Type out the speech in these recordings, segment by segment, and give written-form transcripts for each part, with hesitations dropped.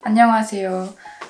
안녕하세요.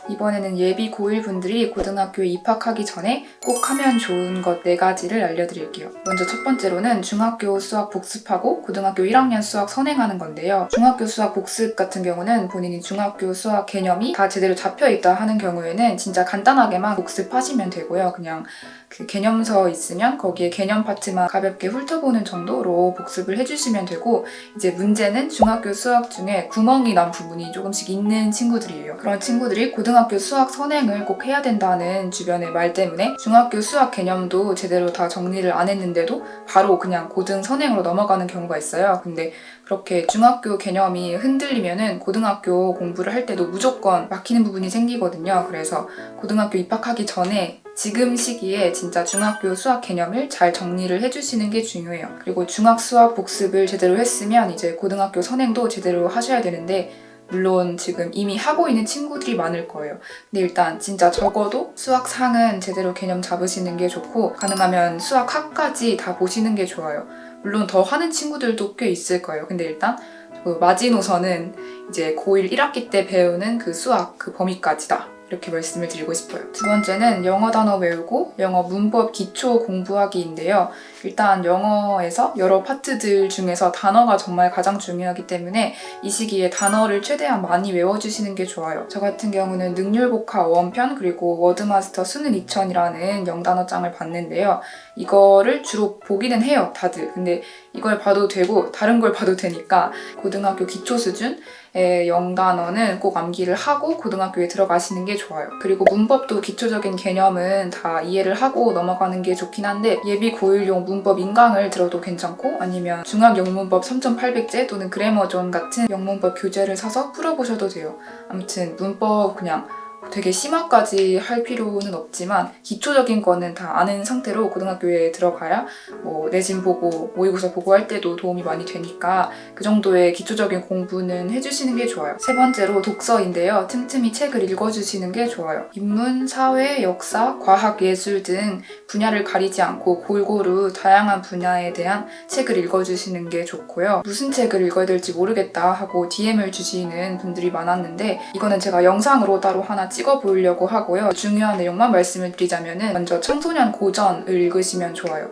이번에는 예비 고1 분들이 고등학교에 입학하기 전에 꼭 하면 좋은 것 4가지를 알려드릴게요. 먼저 첫 번째로는 중학교 수학 복습하고 고등학교 1학년 수학 선행하는 건데요. 중학교 수학 복습 같은 경우는 본인이 중학교 수학 개념이 다 제대로 잡혀있다 하는 경우에는 진짜 간단하게만 복습하시면 되고요. 그냥 그 개념서 있으면 거기에 개념 파트만 가볍게 훑어보는 정도로 복습을 해주시면 되고, 이제 문제는 중학교 수학 중에 구멍이 난 부분이 조금씩 있는 친구들이에요. 그런 친구들이 고등학교 수학 선행을 꼭 해야 된다는 주변의 말 때문에 중학교 수학 개념도 제대로 다 정리를 안 했는데도 바로 그냥 고등 선행으로 넘어가는 경우가 있어요. 근데 그렇게 중학교 개념이 흔들리면은 고등학교 공부를 할 때도 무조건 막히는 부분이 생기거든요. 그래서 고등학교 입학하기 전에 지금 시기에 진짜 중학교 수학 개념을 잘 정리를 해주시는 게 중요해요. 그리고 중학 수학 복습을 제대로 했으면 이제 고등학교 선행도 제대로 하셔야 되는데, 물론 지금 이미 하고 있는 친구들이 많을 거예요. 근데 일단 진짜 적어도 수학상은 제대로 개념 잡으시는 게 좋고, 가능하면 수학학까지 다 보시는 게 좋아요. 물론 더 하는 친구들도 꽤 있을 거예요. 근데 일단 그 마지노선은 이제 고1 1학기 때 배우는 그 수학 그 범위까지다, 이렇게 말씀을 드리고 싶어요. 두 번째는 영어 단어 외우고 영어 문법 기초 공부하기인데요. 일단 영어에서 여러 파트들 중에서 단어가 정말 가장 중요하기 때문에 이 시기에 단어를 최대한 많이 외워주시는 게 좋아요. 저 같은 경우는 능률복화 원편 그리고 워드마스터 수능 2000이라는 영단어장을 봤는데요. 이거를 주로 보기는 해요, 다들. 근데 이걸 봐도 되고 다른 걸 봐도 되니까 고등학교 기초 수준의 영단어는 꼭 암기를 하고 고등학교에 들어가시는 게 좋아요. 그리고 문법도 기초적인 개념은 다 이해를 하고 넘어가는 게 좋긴 한데, 예비 고1용 문법 인강을 들어도 괜찮고, 아니면 중학 영문법 3800제 또는 그래머존 같은 영문법 교재를 사서 풀어보셔도 돼요. 아무튼 문법 그냥 되게 심화까지 할 필요는 없지만 기초적인 거는 다 아는 상태로 고등학교에 들어가야 뭐 내신 보고 모의고사 보고 할 때도 도움이 많이 되니까 그 정도의 기초적인 공부는 해주시는 게 좋아요. 세 번째로 독서인데요. 틈틈이 책을 읽어주시는 게 좋아요. 인문, 사회, 역사, 과학, 예술 등 분야를 가리지 않고 골고루 다양한 분야에 대한 책을 읽어주시는 게 좋고요. 무슨 책을 읽어야 될지 모르겠다 하고 DM을 주시는 분들이 많았는데, 이거는 제가 영상으로 따로 하나 찍어 보이려고 하고요. 중요한 내용만 말씀을 드리자면은 먼저 청소년 고전을 읽으시면 좋아요.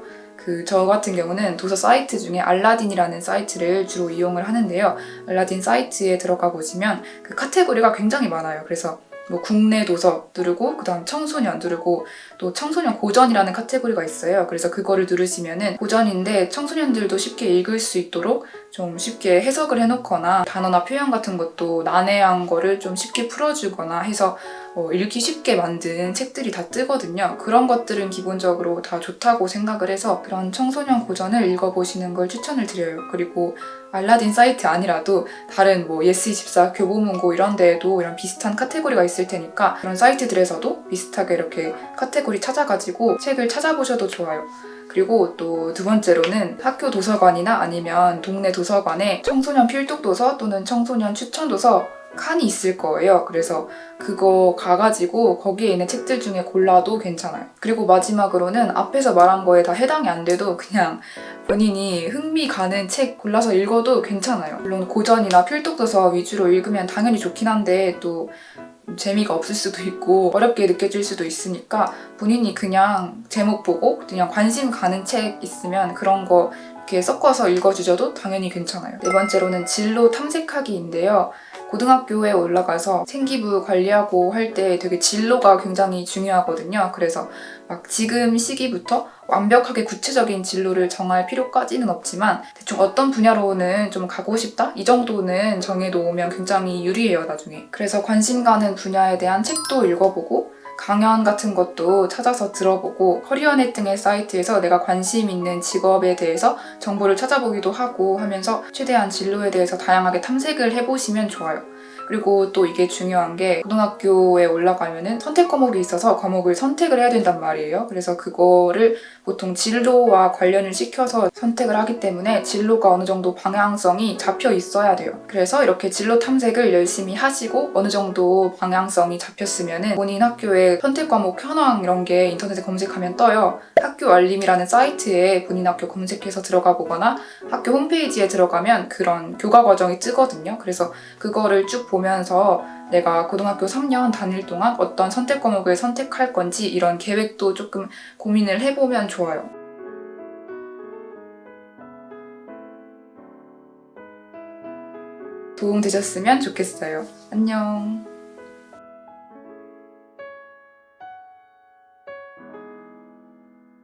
저 같은 경우는 도서 사이트 중에 알라딘이라는 사이트를 주로 이용을 하는데요. 알라딘 사이트에 들어가 보시면 그 카테고리가 굉장히 많아요. 그래서 뭐 국내 도서 누르고 그다음 청소년 누르고 또 청소년 고전이라는 카테고리가 있어요. 그래서 그거를 누르시면은 고전인데 청소년들도 쉽게 읽을 수 있도록 좀 쉽게 해석을 해놓거나 단어나 표현 같은 것도 난해한 거를 좀 쉽게 풀어주거나 해서 읽기 쉽게 만든 책들이 다 뜨거든요. 그런 것들은 기본적으로 다 좋다고 생각을 해서 그런 청소년 고전을 읽어보시는 걸 추천을 드려요. 그리고 알라딘 사이트 아니라도 다른 뭐 예스24, 교보문고 이런 데에도 이런 비슷한 카테고리가 있을 테니까 그런 사이트들에서도 비슷하게 이렇게 카테고리 찾아가지고 책을 찾아보셔도 좋아요. 그리고 또 두 번째로는 학교 도서관이나 아니면 동네 도서관에 청소년 필독도서 또는 청소년 추천도서 칸이 있을 거예요. 그래서 그거 가가지고 거기에 있는 책들 중에 골라도 괜찮아요. 그리고 마지막으로는 앞에서 말한 거에 다 해당이 안 돼도 그냥 본인이 흥미 가는 책 골라서 읽어도 괜찮아요. 물론 고전이나 필독도서 위주로 읽으면 당연히 좋긴 한데 또 재미가 없을 수도 있고 어렵게 느껴질 수도 있으니까 본인이 그냥 제목 보고 그냥 관심 가는 책 있으면 그런 거 이렇게 섞어서 읽어주셔도 당연히 괜찮아요. 네 번째로는 진로 탐색하기인데요. 고등학교에 올라가서 생기부 관리하고 할 때 되게 진로가 굉장히 중요하거든요. 그래서 막 지금 시기부터 완벽하게 구체적인 진로를 정할 필요까지는 없지만 대충 어떤 분야로는 좀 가고 싶다? 이 정도는 정해놓으면 굉장히 유리해요, 나중에. 그래서 관심 가는 분야에 대한 책도 읽어보고 강연 같은 것도 찾아서 들어보고 커리어넷 등의 사이트에서 내가 관심 있는 직업에 대해서 정보를 찾아보기도 하고 하면서 최대한 진로에 대해서 다양하게 탐색을 해보시면 좋아요. 그리고 또 이게 중요한 게 고등학교에 올라가면은 선택 과목이 있어서 과목을 선택을 해야 된단 말이에요. 그래서 그거를 보통 진로와 관련을 시켜서 선택을 하기 때문에 진로가 어느 정도 방향성이 잡혀 있어야 돼요. 그래서 이렇게 진로 탐색을 열심히 하시고 어느 정도 방향성이 잡혔으면은 본인 학교에 선택 과목 현황 이런 게 인터넷에 검색하면 떠요. 학교 알림이라는 사이트에 본인 학교 검색해서 들어가 보거나 학교 홈페이지에 들어가면 그런 교과 과정이 뜨거든요. 그래서 그거를 쭉 보면서 내가 고등학교 3년 다닐 동안 어떤 선택 과목을 선택할 건지 이런 계획도 조금 고민을 해보면 좋아요. 도움 되셨으면 좋겠어요. 안녕.